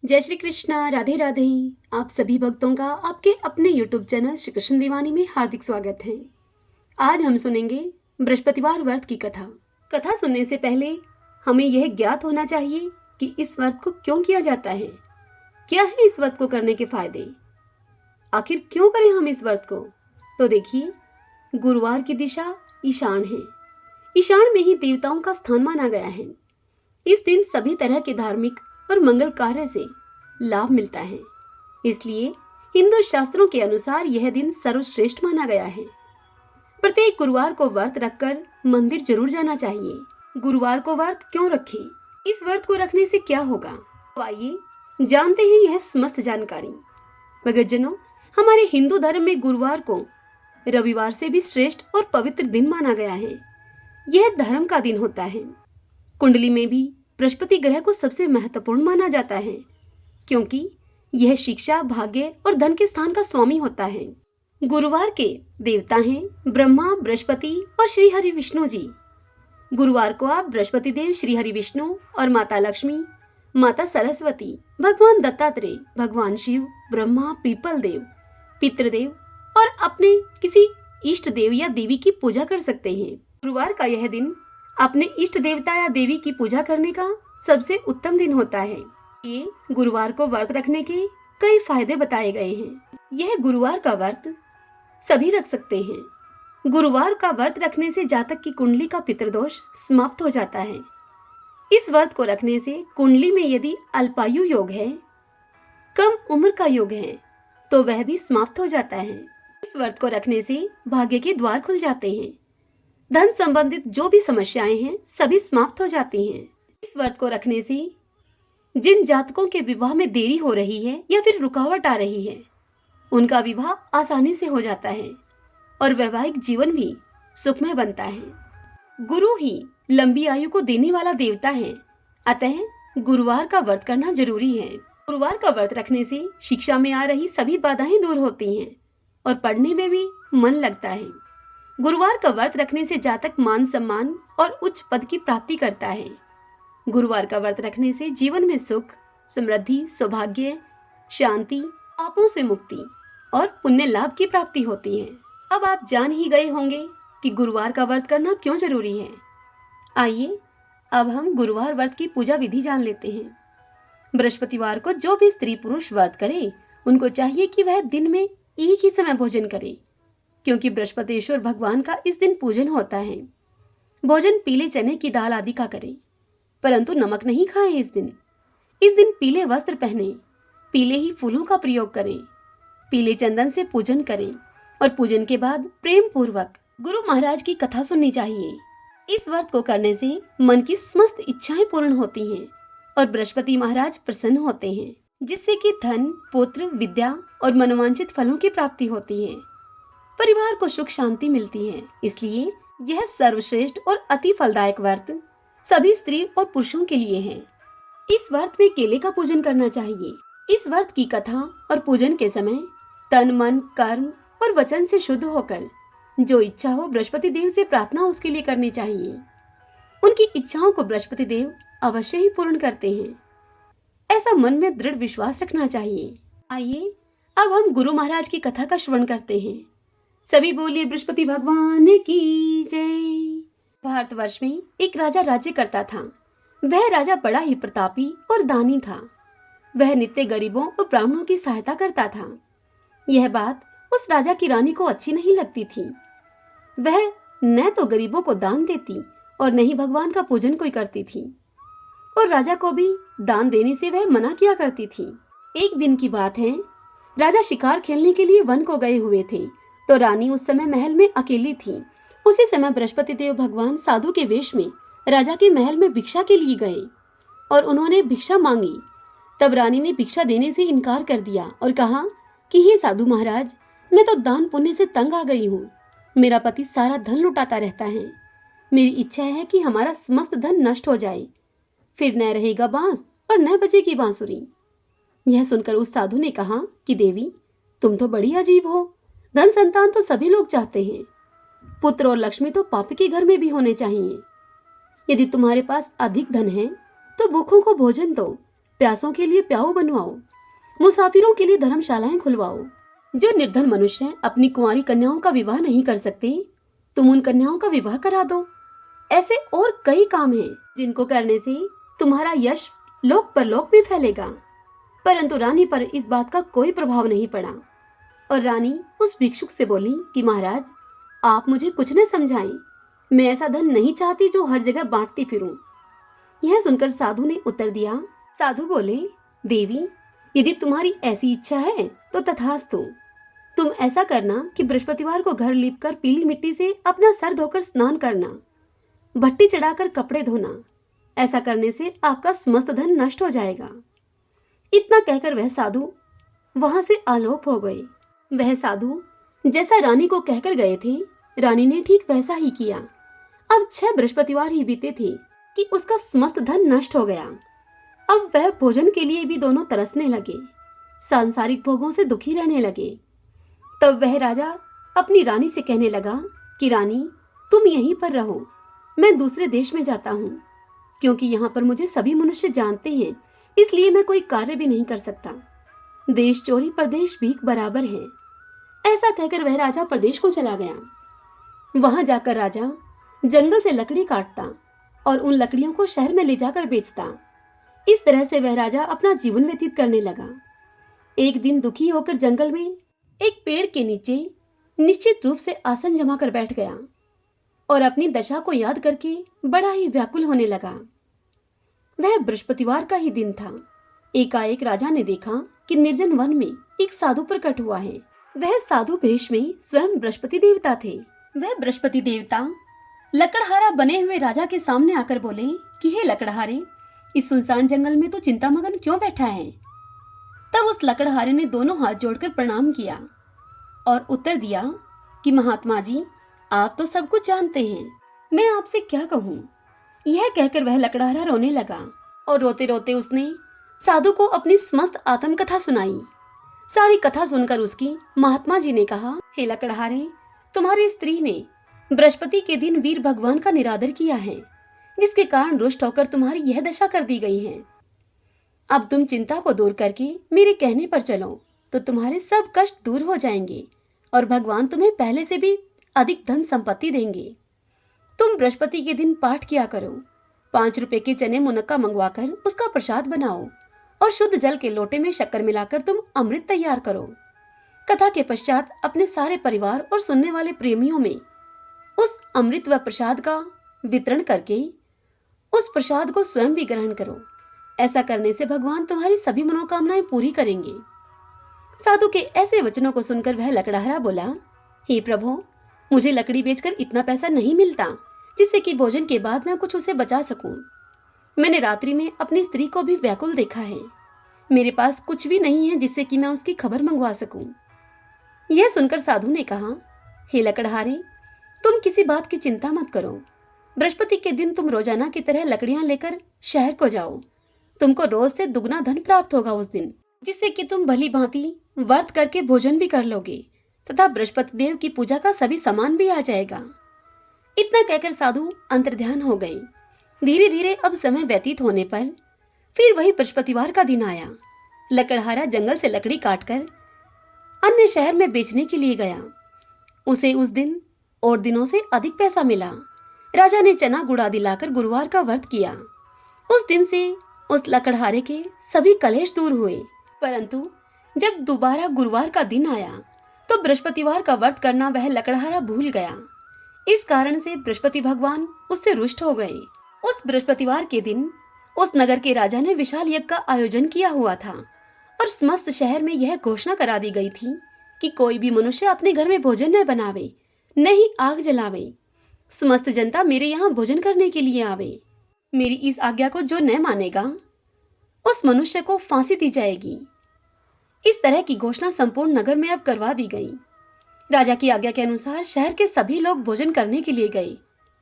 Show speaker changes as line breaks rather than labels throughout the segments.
जय श्री कृष्णा, राधे राधे। आप सभी भक्तों का आपके अपने YouTube चैनल श्री कृष्ण दीवानी में हार्दिक स्वागत है। आज हम सुनेंगे बृहस्पतिवार व्रत की कथा। कथा सुनने से पहले हमें यह ज्ञात होना चाहिए कि इस व्रत को क्यों किया जाता है, क्या है इस व्रत को करने के फायदे, आखिर क्यों करें हम इस व्रत को। तो देखिए, गुरुवार की दिशा ईशान है। ईशान में ही देवताओं का स्थान माना गया है। इस दिन सभी तरह के धार्मिक और मंगल कार्य से लाभ मिलता है। इसलिए हिंदू शास्त्रों के अनुसार यह दिन सर्वश्रेष्ठ माना गया है। प्रत्येक गुरुवार को व्रत रखकर मंदिर जरूर जाना चाहिए। गुरुवार को व्रत क्यों रखें, इस व्रत को रखने से क्या होगा, तो आइए जानते हैं यह समस्त जानकारी। भक्तजनों, हमारे हिंदू धर्म में गुरुवार को रविवार से भी श्रेष्ठ और पवित्र दिन माना गया है। यह धर्म का दिन होता है। कुंडली में भी बृहस्पति ग्रह को सबसे महत्वपूर्ण माना जाता है, क्योंकि यह शिक्षा, भाग्य और धन के स्थान का स्वामी होता है। गुरुवार के देवता हैं ब्रह्मा, बृहस्पति और श्री हरि विष्णु जी। गुरुवार को आप बृहस्पति देव, श्री हरि विष्णु और माता लक्ष्मी, माता सरस्वती, भगवान दत्तात्रेय, भगवान शिव, ब्रह्मा, पीपल देव, पितृदेव और अपने किसी इष्ट देव या देवी की पूजा कर सकते हैं। गुरुवार का यह दिन अपने इष्ट देवता या देवी की पूजा करने का सबसे उत्तम दिन होता है। ये गुरुवार को व्रत रखने के कई फायदे बताए गए हैं। यह गुरुवार का व्रत सभी रख सकते हैं। गुरुवार का व्रत रखने से जातक की कुंडली का पितृदोष समाप्त हो जाता है। इस व्रत को रखने से कुंडली में यदि अल्पायु योग है, कम उम्र का योग है, तो वह भी समाप्त हो जाता है। इस व्रत को रखने से भाग्य के द्वार खुल जाते हैं। धन संबंधित जो भी समस्याएं हैं सभी समाप्त हो जाती हैं। इस व्रत को रखने से जिन जातकों के विवाह में देरी हो रही है या फिर रुकावट आ रही है, उनका विवाह आसानी से हो जाता है और वैवाहिक जीवन भी सुखमय बनता है। गुरु ही लंबी आयु को देने वाला देवता है, अतः गुरुवार का व्रत करना जरूरी है। गुरुवार का व्रत रखने से शिक्षा में आ रही सभी बाधाएं दूर होती हैं और पढ़ने में भी मन लगता है। गुरुवार का व्रत रखने से जातक मान सम्मान और उच्च पद की प्राप्ति करता है। गुरुवार का व्रत रखने से जीवन में सुख, समृद्धि, सौभाग्य, शांति, पापों से मुक्ति और पुण्य लाभ की प्राप्ति होती है। अब आप जान ही गए होंगे कि गुरुवार का व्रत करना क्यों जरूरी है। आइए अब हम गुरुवार व्रत की पूजा विधि जान लेते हैं। बृहस्पतिवार को जो भी स्त्री पुरुष व्रत करे, उनको चाहिए कि वह दिन में एक ही समय भोजन करे, क्योंकि बृहस्पतिश्वर भगवान का इस दिन पूजन होता है। भोजन पीले चने की दाल आदि का करें, परंतु नमक नहीं खाएं। इस दिन पीले वस्त्र पहने, पीले ही फूलों का प्रयोग करें, पीले चंदन से पूजन करें और पूजन के बाद प्रेम पूर्वक गुरु महाराज की कथा सुननी चाहिए। इस व्रत को करने से मन की समस्त इच्छाएं पूर्ण होती हैं और बृहस्पति महाराज प्रसन्न होते हैं, जिससे कि धन, पुत्र, विद्या और मनोवांछित फलों की प्राप्ति होती है। परिवार को सुख शांति मिलती है। इसलिए यह सर्वश्रेष्ठ और अति फलदायक व्रत सभी स्त्री और पुरुषों के लिए है। इस व्रत में केले का पूजन करना चाहिए। इस व्रत की कथा और पूजन के समय तन, मन, कर्म और वचन से शुद्ध होकर जो इच्छा हो बृहस्पति देव से प्रार्थना उसके लिए करनी चाहिए। उनकी इच्छाओं को बृहस्पति देव अवश्य ही पूर्ण करते हैं, ऐसा मन में दृढ़ विश्वास रखना चाहिए। आइए अब हम गुरु महाराज की कथा का श्रवण करते हैं। सभी बोलिए बृहस्पति भगवान की जय। भारतवर्ष में एक राजा राज्य करता था। वह राजा बड़ा ही प्रतापी और दानी था। वह नित्य गरीबों और ब्राह्मणों की सहायता करता था। यह बात उस राजा की रानी को अच्छी नहीं लगती थी। वह न तो गरीबों को दान देती और न ही भगवान का पूजन कोई करती थी, और राजा को भी दान देने से वह मना किया करती थी। एक दिन की बात है, राजा शिकार खेलने के लिए वन को गए हुए थे, तो रानी उस समय महल में अकेली थी। उसी समय बृहस्पति देव भगवान साधु के वेश में राजा के महल में भिक्षा के लिए गए और उन्होंने भिक्षा मांगी। तब रानी ने भिक्षा देने से इनकार कर दिया और कहा कि हे साधु महाराज, मैं तो दान पुण्य से तंग आ गई हूँ। मेरा पति सारा धन लुटाता रहता है। मेरी इच्छा है कि हमारा समस्त धन नष्ट हो जाए, फिर न रहेगा बांस और न बजेगी बांसुरी। यह सुनकर उस साधु ने कहा कि देवी, तुम तो बड़ी अजीब हो। धन संतान तो सभी लोग चाहते हैं, पुत्र और लक्ष्मी तो पापी के घर में भी होने चाहिए। यदि तुम्हारे पास अधिक धन है तो भूखों को भोजन दो, प्यासों के लिए प्याऊ बनवाओ, मुसाफिरों के लिए धर्मशालाएं खुलवाओ। जो निर्धन मनुष्य अपनी कुंवारी कन्याओं का विवाह नहीं कर सकते, तुम उन कन्याओं का विवाह करा दो। ऐसे और कई काम हैं जिनको करने से तुम्हारा यश लोक परलोक में फैलेगा। परंतु रानी पर इस बात का कोई प्रभाव नहीं पड़ा और रानी उस भिक्षुक से बोली कि महाराज, आप मुझे कुछ न समझाएं, मैं ऐसा धन नहीं चाहती जो हर जगह बांटती फिरूं। यह सुनकर साधु ने उत्तर दिया। साधु बोले, देवी, यदि तुम्हारी ऐसी इच्छा है तो तथास्तु। तुम ऐसा करना कि बृहस्पतिवार को घर लीपकर पीली मिट्टी से अपना सर धोकर स्नान करना, भट्टी चढ़ाकर कपड़े धोना। ऐसा करने से आपका समस्त धन नष्ट हो जाएगा। इतना कहकर वह साधु वहां से आलोप हो गए। वह साधु जैसा रानी को कहकर गए थे, रानी ने ठीक वैसा ही किया। अब 6 बृहस्पतिवार ही बीते थे कि उसका समस्त धन नष्ट हो गया। अब वह भोजन के लिए भी दोनों तरसने लगे, सांसारिक भोगों से दुखी रहने लगे। तब वह राजा अपनी रानी से कहने लगा कि रानी, तुम यहीं पर रहो, मैं दूसरे देश में जाता हूँ, क्योंकि यहाँ पर मुझे सभी मनुष्य जानते हैं, इसलिए मैं कोई कार्य भी नहीं कर सकता। देश चोरी परदेश भीख बराबर है। ऐसा कहकर वह राजा प्रदेश को चला गया। वहां जाकर राजा जंगल से लकड़ी काटता और उन लकड़ियों को शहर में ले जाकर बेचता। इस तरह से वह राजा अपना जीवन व्यतीत करने लगा। एक दिन दुखी होकर जंगल में एक पेड़ के नीचे निश्चित रूप से आसन जमा कर बैठ गया और अपनी दशा को याद करके बड़ा ही व्याकुल होने लगा। वह बृहस्पतिवार का ही दिन था। एकाएक राजा ने देखा कि निर्जन वन में एक साधु प्रकट हुआ है। वह साधु वेश में स्वयं बृहस्पति देवता थे। वह बृहस्पति देवता लकड़हारा बने हुए राजा के सामने आकर बोले कि हे लकड़हारे, इस सुनसान जंगल में तो चिंतामगन क्यों बैठा है? तब उस लकड़हारे ने दोनों हाथ जोड़कर प्रणाम किया और उत्तर दिया कि महात्मा जी, आप तो सब कुछ जानते हैं, मैं आपसे क्या कहूँ। यह कहकर वह लकड़हारा रोने लगा और रोते रोते उसने साधु को अपनी समस्त आत्मकथा सुनाई। सारी कथा सुनकर उसकी महात्मा जी ने कहा, हे लकड़हारे, तुम्हारी स्त्री ने बृहस्पति के दिन वीर भगवान का निरादर किया है, जिसके कारण रुष्ट होकर तुम्हारी यह दशा कर दी गई है। अब तुम चिंता को दूर करके मेरे कहने पर चलो तो तुम्हारे सब कष्ट दूर हो जाएंगे और भगवान तुम्हें पहले से भी अधिक धन संपत्ति देंगे। तुम बृहस्पति के दिन पाठ किया करो, 5 रुपए के चने मुनक्का मंगवाकर उसका प्रसाद बनाओ और शुद्ध जल के लोटे में शक्कर मिलाकर तुम अमृत तैयार करो। कथा के पश्चात अपने सारे परिवार और सुनने वाले प्रेमियों में उस अमृत व प्रसाद का वितरण करके उस प्रसाद को स्वयं भी ग्रहण करो। ऐसा करने से भगवान तुम्हारी सभी मनोकामनाएं पूरी करेंगे। साधु के ऐसे वचनों को सुनकर वह लकड़हारा बोला, हे प्रभु, मुझे लकड़ी बेचकर इतना पैसा नहीं मिलता जिससे कि भोजन के बाद मैं कुछ उसे बचा सकूं। मैंने रात्रि में अपनी स्त्री को भी व्याकुल देखा है। मेरे पास कुछ भी नहीं है जिससे कि मैं उसकी खबर मंगवा सकूं। यह सुनकर साधु ने कहा, हे लकड़हारे, तुम किसी बात की चिंता मत करो। बृहस्पति के दिन तुम रोजाना की तरह लकड़ियां लेकर शहर को जाओ। तुमको रोज से दुगना धन प्राप्त होगा उस दिन, जिससे कि तुम भली भांति व्रत करके भोजन भी कर लोगे तथा बृहस्पति देव की पूजा का सभी सामान भी आ जाएगा। इतना कहकर साधु अंतर्ध्यान हो गए। धीरे धीरे अब समय व्यतीत होने पर फिर वही बृहस्पतिवार का दिन आया। लकड़हारा जंगल से लकड़ी काटकर अन्य शहर में बेचने के लिए गया। उसे उस दिन और दिनों से अधिक पैसा मिला। राजा ने चना गुड़ आदि लाकर गुरुवार का व्रत किया। उस दिन से उस लकड़हारे के सभी कलेश दूर हुए। परंतु जब दोबारा गुरुवार का दिन आया तो बृहस्पतिवार का व्रत करना वह लकड़हारा भूल गया। इस कारण से बृहस्पति भगवान उससे रुष्ट हो गए। उस बृहस्पतिवार के दिन उस नगर के राजा ने विशाल यज्ञ का आयोजन किया हुआ था और समस्त शहर में यह घोषणा करा दी गई थी कि कोई भी मनुष्य अपने घर में भोजन न बनावे, न ही आग जलावे। समस्त जनता मेरे यहाँ भोजन करने के लिए आवे। मेरी इस आज्ञा को जो न मानेगा उस मनुष्य को फांसी दी जाएगी। इस तरह की घोषणा संपूर्ण नगर में अब करवा दी गई। राजा की आज्ञा के अनुसार शहर के सभी लोग भोजन करने के लिए गए,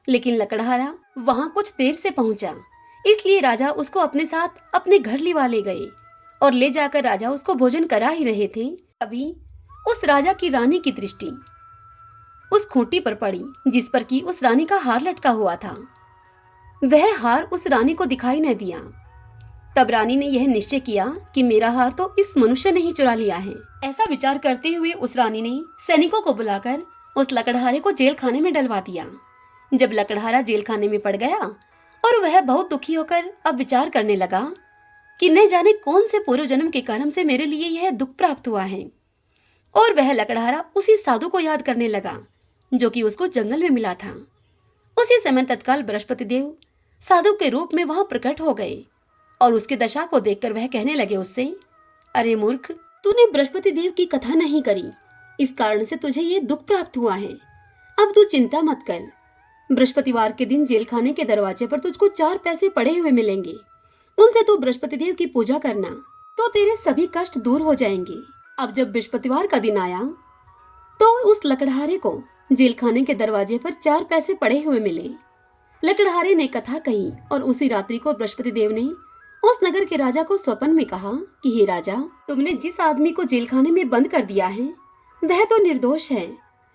लेकिन लकड़हारा वहां कुछ देर से पहुंचा, इसलिए राजा उसको अपने साथ अपने घर लिवा ले गए और ले जाकर राजा उसको भोजन करा ही रहे थे। अभी उस राजा की रानी की दृष्टि उस खूंटी पर पड़ी जिस पर कि उस रानी का हार लटका हुआ था। वह हार उस रानी को दिखाई न दिया। तब रानी ने यह निश्चय किया कि मेरा हार तो इस मनुष्य ने ही चुरा लिया है। ऐसा विचार करते हुए उस रानी ने सैनिकों को बुलाकर उस लकड़हारे को जेल खाने में डलवा दिया। जब लकड़हारा जेल खाने में पड़ गया और वह बहुत दुखी होकर अब विचार करने लगा कि न जाने कौन से पूर्व जन्म के कर्म से मेरे लिए यह दुख प्राप्त हुआ है, और वह लकड़हारा उसी साधु को याद करने लगा जो कि उसको जंगल में मिला था। उसी समय तत्काल बृहस्पति देव साधु के रूप में वहां प्रकट हो गए और उसकी दशा को देखकर वह कहने लगे उससे, अरे मूर्ख, तूने बृहस्पति देव की कथा नहीं करी, इस कारण से तुझे ये दुख प्राप्त हुआ है। अब तू चिंता मत कर, बृहस्पतिवार के दिन जेल खाने के दरवाजे पर तुझको 4 पैसे पड़े हुए मिलेंगे, उनसे तू बृहस्पति देव की पूजा करना तो तेरे सभी कष्ट दूर हो जाएंगे। अब जब बृहस्पतिवार का दिन आया तो उस लकड़हारे को जेल खाने के दरवाजे पर 4 पैसे पड़े हुए मिले। लकड़हारे ने कथा कही और उसी रात्रि को बृहस्पति देव ने उस नगर के राजा को स्वप्न में कहा कि हे राजा, तुमने जिस आदमी को जेल खाने में बंद कर दिया है वह तो निर्दोष है,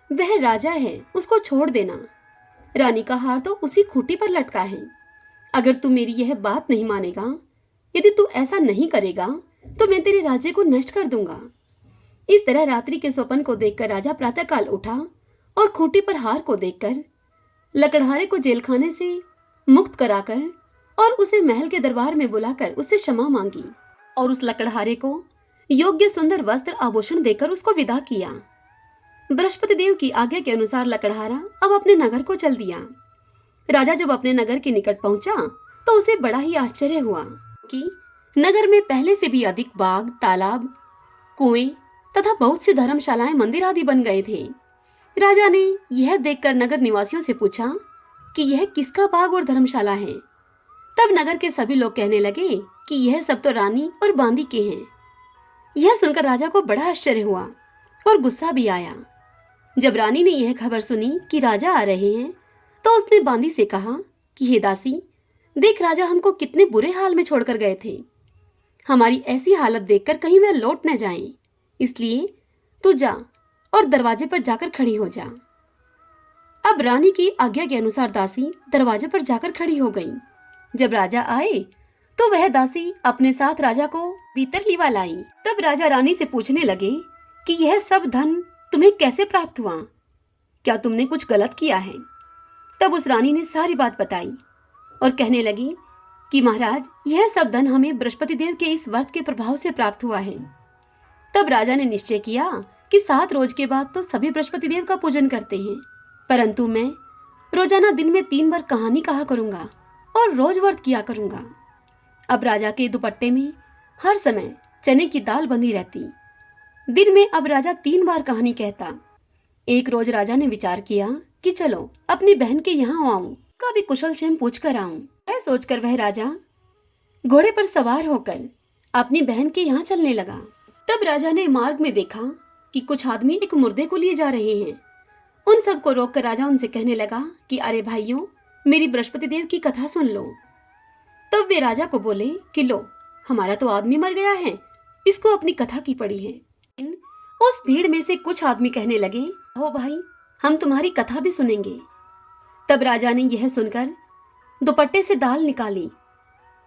वह राजा है, उसको छोड़ देना। रानी का हार तो उसी खूंटी पर लटका है। अगर तू मेरी यह बात नहीं मानेगा, यदि तू ऐसा नहीं करेगा तो मैं तेरे राज्य को नष्ट कर दूंगा। इस तरह रात्रि के स्वप्न को देखकर राजा प्रातःकाल उठा और खूंटी पर हार को देखकर लकड़हारे को जेल खाने से मुक्त कराकर और उसे महल के दरबार में बुलाकर उससे क्षमा मांगी और उस लकड़हारे को योग्य सुंदर वस्त्र आभूषण देकर उसको विदा किया। बृहस्पति देव की आज्ञा के अनुसार लकड़हारा अब अपने नगर को चल दिया। राजा जब अपने नगर के निकट पहुंचा तो उसे बड़ा ही आश्चर्य हुआ कि नगर में पहले से भी अधिक बाग, तालाब, कुएं तथा बहुत सी धर्मशालाएं, मंदिर आदि बन गए थे। राजा ने यह देखकर नगर निवासियों से पूछा कि यह किसका बाग और धर्मशाला है। तब नगर के सभी लोग कहने लगे कि यह सब तो रानी और बांदी के हैं। यह सुनकर राजा को बड़ा आश्चर्य हुआ और गुस्सा भी आया। जब रानी ने यह खबर सुनी कि राजा आ रहे हैं तो उसने बांदी से कहा कि हे दासी, देख राजा हमको कितने बुरे हाल में छोड़कर गए थे। हमारी ऐसी हालत देखकर कहीं वह लौट न जाएं, इसलिए तू जा और दरवाजे पर जाकर खड़ी हो जा। अब रानी की आज्ञा के अनुसार दासी दरवाजे पर जाकर खड़ी हो गई। जब राजा आए तो वह दासी अपने साथ राजा को भीतर लिवा लाई। तब राजा रानी से पूछने लगे कि यह सब धन तुम्हें कैसे प्राप्त हुआ, क्या तुमने कुछ गलत किया है। तब उस रानी ने सारी बात बताई और कहने लगी कि महाराज, यह सब धन हमें बृहस्पति देव के इस व्रत के प्रभाव से प्राप्त हुआ है। तब राजा ने निश्चय किया कि 7 रोज के बाद तो सभी बृहस्पति देव का पूजन करते हैं, परंतु मैं रोजाना दिन में 3 बार कहानी कहा करूंगा और रोज व्रत किया करूंगा। अब राजा के दुपट्टे में हर समय चने की दाल बंधी रहती। दिन में अब राजा 3 बार कहानी कहता। एक रोज राजा ने विचार किया कि चलो अपनी बहन के यहाँ आऊं, कभी कुशल क्षेम पूछ कर आऊं। यह सोचकर वह राजा घोड़े पर सवार होकर अपनी बहन के यहाँ चलने लगा। तब राजा ने मार्ग में देखा कि कुछ आदमी एक मुर्दे को लिए जा रहे हैं। उन सबको रोककर राजा उनसे कहने लगा कि अरे भाइयों, मेरी बृहस्पति देव की कथा सुन लो। तब वे राजा को बोले कि लो, हमारा तो आदमी मर गया है, इसको अपनी कथा की पड़ी है। उस भीड़ में से कुछ आदमी कहने लगे, हो भाई, हम तुम्हारी कथा भी सुनेंगे। तब राजा ने यह सुनकर दुपट्टे से दाल निकाली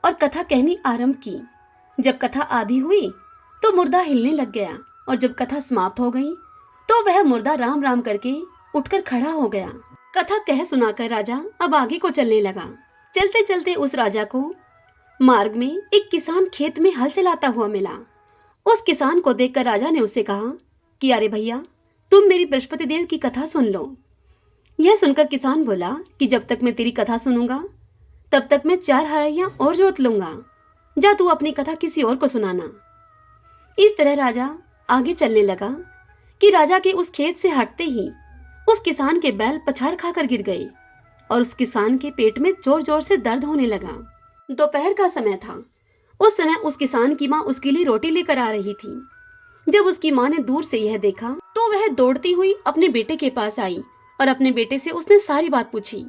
और कथा कहनी आरंभ की। जब कथा आधी हुई तो मुर्दा हिलने लग गया और जब कथा समाप्त हो गई तो वह मुर्दा राम राम करके उठकर खड़ा हो गया। कथा कह सुनाकर राजा अब आगे को चलने लगा। चलते चलते उस राजा को मार्ग में एक किसान खेत में हल चलाता हुआ मिला। उस किसान को देखकर राजा ने उससे कहा कि अरे भैया, तुम मेरी बृहस्पति देव की कथा सुन लो। यह सुनकर किसान बोला कि जब तक मैं तेरी कथा सुनूंगा तब तक मैं 4 हरैया और जोत लूंगा। जा तू अपनी कथा किसी और को सुनाना। इस तरह राजा आगे चलने लगा कि राजा के उस खेत से हटते ही उस किसान के बैल पछाड़ खाकर गिर गए और उस किसान के पेट में जोर जोर से दर्द होने लगा। दोपहर का समय था। उस समय उस किसान की माँ उसके लिए रोटी लेकर आ रही थी। जब उसकी माँ ने दूर से यह देखा तो वह दौड़ती हुई अपने बेटे के पास आई और अपने बेटे से उसने सारी बात पूछी।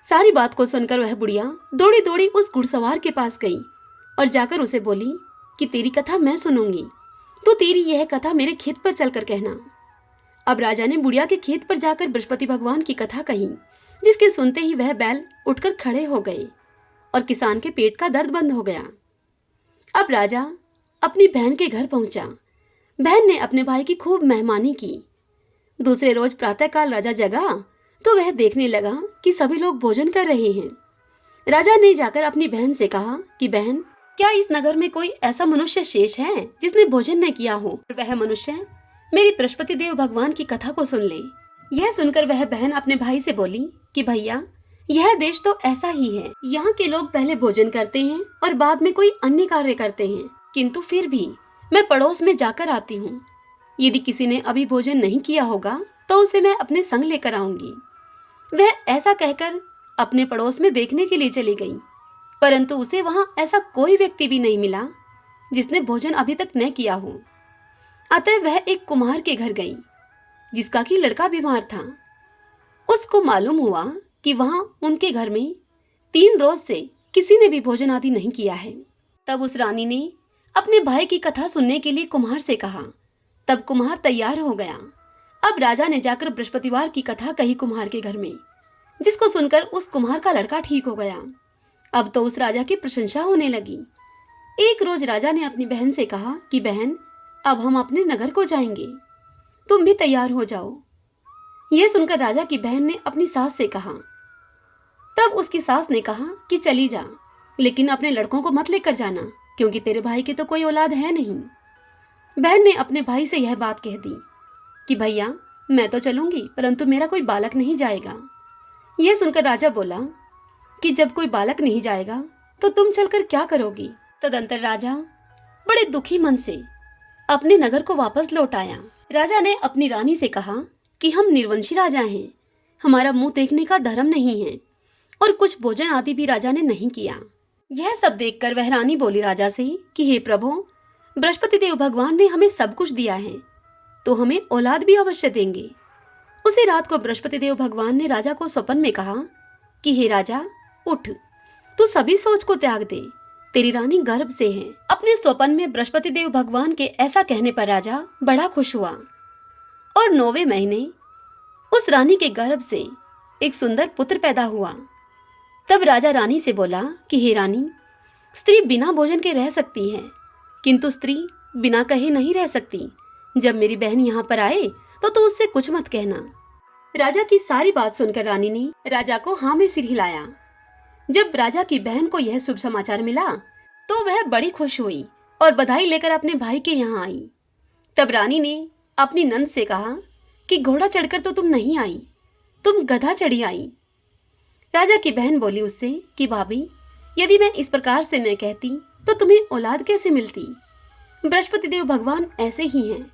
सारी बात को सुनकर वह बुढ़िया दौड़ी दौड़ी उस घुड़सवार के पास गई और जाकर उसे बोली कि तेरी कथा मैं सुनूंगी, तो तेरी यह कथा मेरे खेत पर चलकर कहना। अब राजा ने बुढ़िया के खेत पर जाकर बृहस्पति भगवान की कथा कही, जिसके सुनते ही वह बैल उठकर खड़े हो गए और किसान के पेट का दर्द बंद हो गया। अब राजा अपनी बहन के घर पहुंचा। बहन ने अपने भाई की खूब मेहमानी की। दूसरे रोज प्रातःकाल राजा जगा तो वह देखने लगा कि सभी लोग भोजन कर रहे हैं। राजा ने जाकर अपनी बहन से कहा कि बहन, क्या इस नगर में कोई ऐसा मनुष्य शेष है जिसने भोजन न किया हो? वह मनुष्य मेरी बृहस्पति देव भगवान की कथा को सुन ले। यह सुनकर वह बहन अपने भाई से बोली कि भैया, यह देश तो ऐसा ही है। यहाँ के लोग पहले भोजन करते हैं और बाद में कोई अन्य कार्य करते हैं, किंतु फिर भी मैं पड़ोस में जाकर आती हूँ। यदि किसी ने अभी भोजन नहीं किया होगा तो उसे मैं अपने संग लेकर आऊंगी। वह ऐसा कहकर अपने पड़ोस में देखने के लिए चली गई, परंतु उसे वहां ऐसा कोई व्यक्ति भी नहीं मिला जिसने भोजन अभी तक न किया हो। अतः वह एक कुम्हार के घर गई जिसका कि लड़का बीमार था। उसको मालूम हुआ कि वहां उनके घर में 3 रोज से किसी ने भी भोजन आदि नहीं किया है। तब उस रानी ने अपने भाई की कथा सुनने के लिए कुम्हार से कहा। तब कुम्हार तैयार हो गया। अब राजा ने जाकर बृहस्पतिवार की कथा कही कुम्हार के घर में, जिसको सुनकर उस कुम्हार का लड़का ठीक हो गया। अब तो उस राजा की प्रशंसा होने लगी। एक रोज राजा ने अपनी बहन से कहा कि बहन, अब हम अपने नगर को जाएंगे, तुम भी तैयार हो जाओ। यह सुनकर राजा की बहन ने अपनी सास से कहा। तब उसकी सास ने कहा कि चली जा, लेकिन अपने लड़कों को मत लेकर जाना, क्योंकि तेरे भाई की तो कोई औलाद है नहीं। बहन ने अपने भाई से यह बात कह दी कि भैया, मैं तो चलूंगी, परंतु मेरा कोई बालक नहीं जाएगा। यह सुनकर राजा बोला कि जब कोई बालक नहीं जाएगा तो तुम चलकर क्या करोगी? तदंतर राजा बड़े दुखी मन से अपने नगर को वापस लौट आया। राजा ने अपनी रानी से कहा कि हम निर्वंशी राजा हैं, हमारा मुंह देखने का धर्म नहीं है, और कुछ भोजन आदि भी राजा ने नहीं किया। यह सब देखकर वह रानी बोली राजा से कि हे प्रभु, बृहस्पति देव भगवान ने हमें सब कुछ दिया है, तो हमें औलाद भी अवश्य देंगे। उसी रात को बृहस्पति देव भगवान ने राजा को स्वप्न में कहा कि हे राजा, उठ, तू सभी सोच को त्याग दे, तेरी रानी गर्भ से है। अपने स्वप्न में बृहस्पति देव भगवान के ऐसा कहने पर राजा बड़ा खुश हुआ और 9वें महीने उस रानी के गर्भ से एक सुंदर पुत्र पैदा हुआ। तब राजा रानी से बोला कि हे रानी, स्त्री बिना भोजन के रह सकती है, किंतु स्त्री बिना कहे नहीं रह सकती। जब मेरी बहन यहाँ पर आए तो उससे कुछ मत कहना। राजा की सारी बात सुनकर रानी ने राजा को हाँ में सिर हिलाया। जब राजा की बहन को यह शुभ समाचार मिला तो वह बड़ी खुश हुई और बधाई लेकर अपने भाई के यहाँ आई। तब रानी ने अपनी नंद से कहा कि घोड़ा चढ़कर तो तुम नहीं आई, तुम गधा चढ़ी आई। राजा की बहन बोली उससे कि भाभी, यदि मैं इस प्रकार से न कहती तो तुम्हें औलाद कैसे मिलती? बृहस्पति देव भगवान ऐसे ही हैं,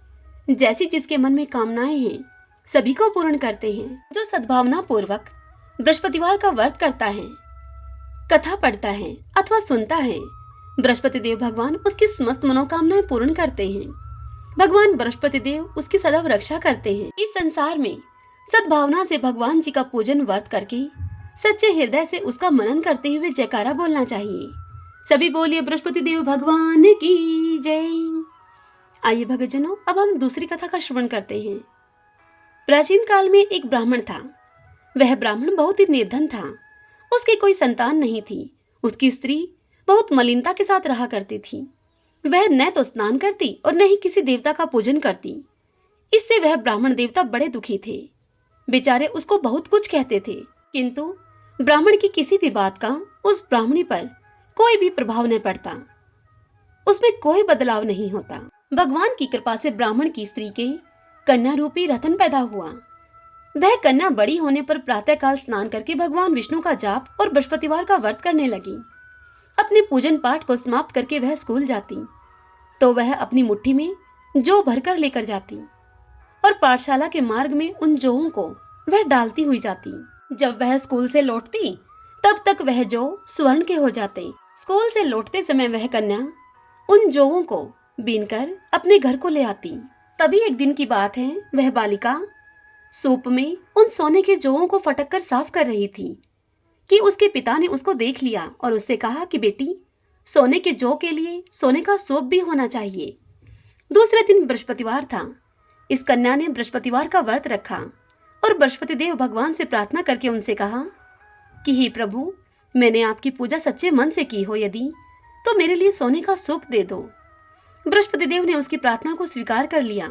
जैसी जिसके मन में कामनाएं हैं सभी को पूर्ण करते हैं। जो सद्भावना पूर्वक बृहस्पतिवार का व्रत करता है, कथा पढ़ता है अथवा सुनता है, बृहस्पति देव भगवान उसकी समस्त मनोकामनाएं पूर्ण करते हैं। भगवान बृहस्पति देव उसकी सदैव रक्षा करते हैं। इस संसार में सद्भावना से भगवान जी का पूजन व्रत करके सच्चे हृदय से उसका मनन करते हुए जयकारा बोलना चाहिए। सभी बोलिए बृहस्पति देव भगवान की जय। आइए भक्तजनों, अब हम दूसरी कथा का श्रवण करते हैं। प्राचीन काल में एक ब्राह्मण था। वह ब्राह्मण बहुत ही निर्धन था। उसकी कोई संतान नहीं थी। उसकी स्त्री बहुत मलिनता के साथ रहा करती थी। वह न तो स्नान करती और न ही किसी देवता का पूजन करती। इससे वह ब्राह्मण देवता बड़े दुखी थे। बेचारे उसको बहुत कुछ कहते थे, किंतु ब्राह्मण की किसी भी बात का उस ब्राह्मणी पर कोई भी प्रभाव न पड़ता, उसमें कोई बदलाव नहीं होता। भगवान की कृपा से ब्राह्मण की स्त्री के कन्या रूपी रतन पैदा हुआ। वह कन्या बड़ी होने पर प्रातःकाल स्नान करके भगवान विष्णु का जाप और बृहस्पतिवार का व्रत करने लगी। अपने पूजन पाठ को समाप्त करके वह स्कूल जाती तो वह अपनी मुट्ठी में जौ भरकर लेकर जाती और पाठशाला के मार्ग में उन जौओं को वह डालती हुई जाती। जब वह स्कूल से लौटती तब तक वह जौ स्वर्ण के हो जाते। स्कूल से लौटते समय वह कन्या उन जौओं को बीनकर अपने घर को ले आती। तभी एक दिन की बात है, वह बालिका सूप में उन सोने के जौओं को फटक कर साफ कर रही थी कि उसके पिता ने उसको देख लिया और उससे कहा कि बेटी, सोने के जौ के लिए सोने का सूप भी होना चाहिए। दूसरे दिन बृहस्पतिवार था। इस कन्या ने बृहस्पतिवार का व्रत रखा और बृहस्पति देव भगवान से प्रार्थना करके उनसे कहा कि हे प्रभु, मैंने आपकी पूजा सच्चे मन से की हो, यदि तो मेरे लिए सोने का सूप दे दो। बृहस्पति देव ने उसकी प्रार्थना को स्वीकार कर लिया।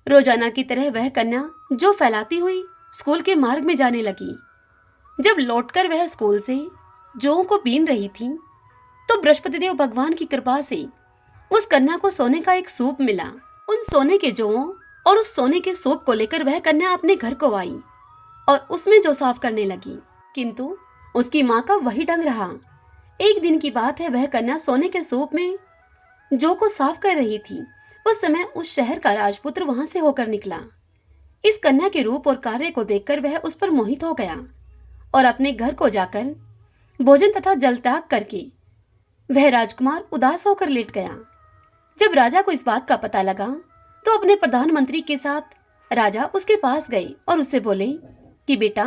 रोजाना की तरह वह कन्या जौ फैलाती हुई स्कूल के मार्ग में जाने लगी। जब लौटकर वह स्कूल से जौं को बीन रही थी तो बृहस्पति देव भगवान की कृपा से उस कन्या को सोने का एक सूप मिला। उन सोने के जौं और उस सोने के सूप को लेकर वह कन्या अपने घर को आई और उसमें जौ साफ करने लगी, किंतु उसकी माँ का वही ढंग रहा। एक दिन की बात है, वह कन्या सोने के सूप में जौ को साफ कर रही थी। उस समय उस शहर का राजपुत्र वहां से होकर निकला। इस कन्या के रूप और कार्य को देखकर वह उस पर मोहित हो गया और अपने घर को जाकर भोजन तथा जल त्याग करके वह राजकुमार उदास होकर लेट गया। जब राजा को इस बात का पता लगा तो अपने प्रधानमंत्री के साथ राजा उसके पास गए और उससे बोले कि बेटा,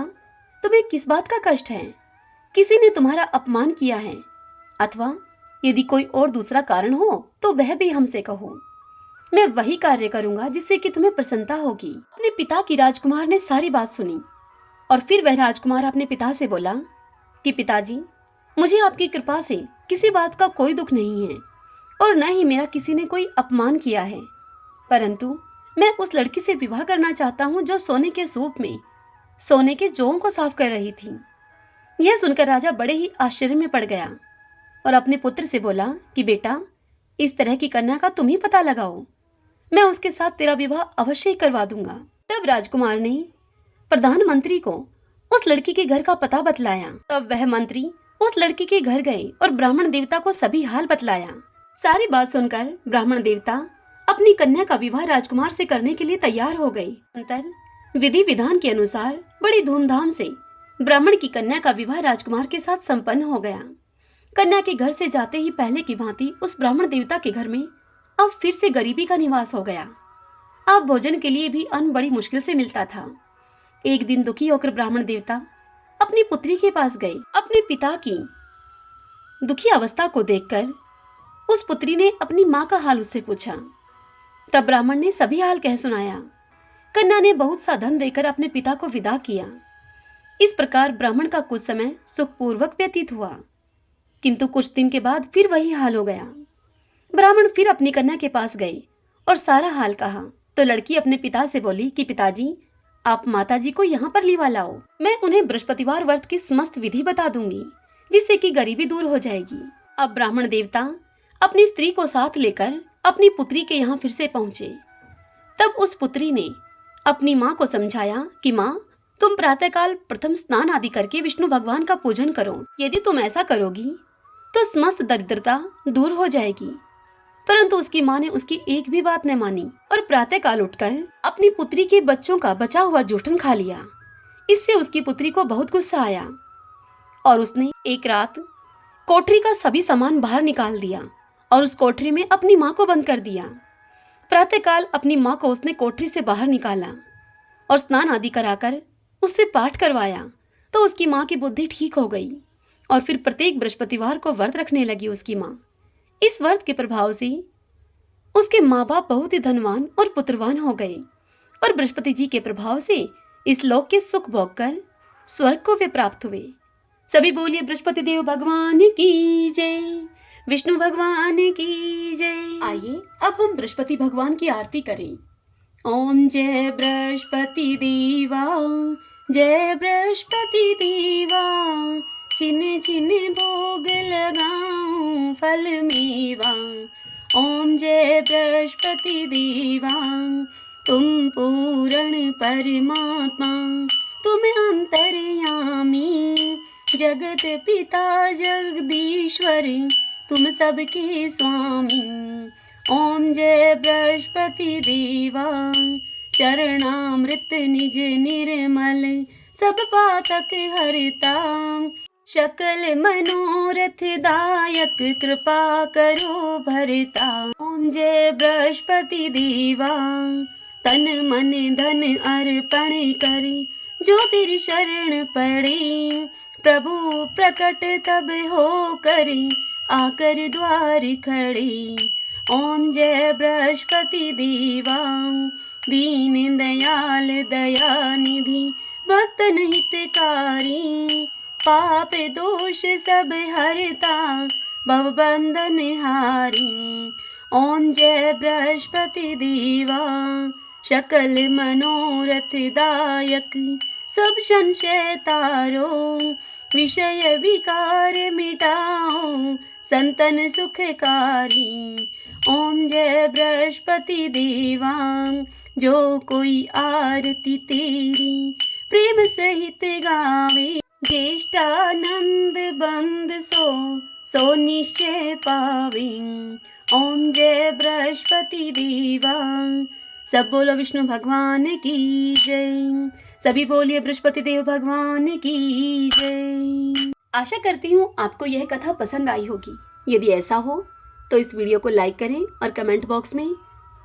तुम्हें किस बात का कष्ट है? किसी ने तुम्हारा अपमान किया है, अथवा यदि कोई और दूसरा कारण हो तो वह भी हमसे कहो। मैं वही कार्य करूंगा जिससे कि तुम्हें प्रसन्नता होगी। अपने पिता की राजकुमार ने सारी बात सुनी और फिर वह राजकुमार अपने पिता से बोला कि पिताजी, मुझे आपकी कृपा से किसी बात का कोई दुख नहीं है और न ही मेरा किसी ने कोई अपमान किया है, परंतु मैं उस लड़की से विवाह करना चाहता हूँ जो सोने के सूप में सोने के जौं को साफ कर रही थी। यह सुनकर राजा बड़े ही आश्चर्य में पड़ गया और अपने पुत्र से बोला कि बेटा, इस तरह की कन्या का तुम ही पता लगाओ, मैं उसके साथ तेरा विवाह अवश्य ही करवा दूंगा। तब राजकुमार ने प्रधानमंत्री को उस लड़की के घर का पता बतलाया। तब वह मंत्री उस लड़की के घर गए और ब्राह्मण देवता को सभी हाल बतलाया। सारी बात सुनकर ब्राह्मण देवता अपनी कन्या का विवाह राजकुमार से करने के लिए तैयार हो गए। अंतर विधि विधान के अनुसार बड़ी धूमधाम से ब्राह्मण की कन्या का विवाह राजकुमार के साथ संपन्न हो गया। कन्या के घर से जाते ही पहले की भांति उस ब्राह्मण देवता के घर में अब फिर से गरीबी का निवास हो गया। अब भोजन के लिए भी अन्न बड़ी मुश्किल से मिलता था। एक दिन दुखी होकर ब्राह्मण देवता अपनी पुत्री के पास गए। अपने पिता की दुखी अवस्था को देखकर उस पुत्री ने अपनी माँ का हाल उससे पूछा। तब ब्राह्मण ने सभी हाल कह सुनाया। कन्या ने बहुत सा धन देकर अपने पिता को विदा किया। इस प्रकार ब्राह्मण का कुछ समय सुखपूर्वक व्यतीत हुआ, किंतु कुछ दिन के बाद फिर वही हाल हो गया। ब्राह्मण फिर अपनी कन्या के पास गए और सारा हाल कहा तो लड़की अपने पिता से बोली कि पिताजी, आप माताजी को यहाँ पर लिवा लाओ, मैं उन्हें बृहस्पतिवार व्रत की समस्त विधि बता दूंगी, जिससे कि गरीबी दूर हो जाएगी। अब ब्राह्मण देवता अपनी स्त्री को साथ लेकर अपनी पुत्री के यहाँ फिर से पहुंचे। तब उस पुत्री ने अपनी माँ को समझाया कि माँ, तुम प्रातःकाल प्रथम स्नान आदि करके विष्णु भगवान का पूजन करो। यदि तुम ऐसा करोगी तो समस्त दरिद्रता दूर हो जाएगी। परंतु उसकी माँ ने उसकी एक भी बात न मानी और प्रातःकाल उठकर अपनी पुत्री के बच्चों का बचा हुआ जूठन खा लिया। इससे उसकी पुत्री को बहुत गुस्सा आया और उसने एक रात कोठरी का सभी सामान बाहर निकाल दिया और उस कोठरी में अपनी माँ को बंद कर दिया। प्रातःकाल अपनी माँ को उसने कोठरी से बाहर निकाला और स्नान आदि कराकर उससे पाठ करवाया तो उसकी माँ की बुद्धि ठीक हो गई और फिर प्रत्येक बृहस्पतिवार को व्रत रखने लगी उसकी माँ। इस व्रत के प्रभाव से उसके माँ बाप बहुत ही धनवान और पुत्रवान हो गए और बृहस्पति जी के प्रभाव से इस लोक के सुख भोग कर स्वर्ग को वे प्राप्त हुए। सभी बोलिए बृहस्पति देव भगवान की जय, विष्णु भगवान की जय। आइए अब हम बृहस्पति भगवान की आरती करें। ओम जय बृहस्पति देवा, जय बृहस्पति देवा, छिन छिन भोग लगाऊं फल मेवा। ओम जय बृहस्पति देवा, तुम पूर्ण परमात्मा, तुम अंतर्यामी, जगत पिता जगदीश्वर, तुम सबके स्वामी। ओम जय बृहस्पति देवा, चरणामृत निज निर्मल, सब पातक हरता, सकल मनोरथ दायक, कृपा करो भरता। ओम जय बृहस्पति देवा, तन मन धन अर्पण कर, जो तेरी शरण पड़े, प्रभु प्रकट तब हो कर, आकर द्वार खड़े। ओम जय बृहस्पति देवा, दीन दयाल दया निधि, भक्तन हितकारी, पाप दोष सब हरता, भवबंधन हारी। ओम जय बृहस्पति देवा, सकल मनोरथ दायक, सब संशय तारो, विषय विकार मिटाओ, संतन सुखकारी। ओम जय बृहस्पति देवा, जो कोई आरती तेरी प्रेम सहित गावे, ज्येष्ठानंद बंद सो निश्चय पावे। ओम जय बृहस्पति देवा। सब बोलो विष्णु भगवान की जय। सभी बोलिए बृहस्पति देव भगवान की जय। आशा करती हूँ आपको यह कथा पसंद आई होगी। यदि ऐसा हो तो इस वीडियो को लाइक करें और कमेंट बॉक्स में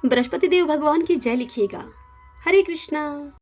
बृहस्पति देव भगवान की जय लिखिएगा। हरे कृष्णा।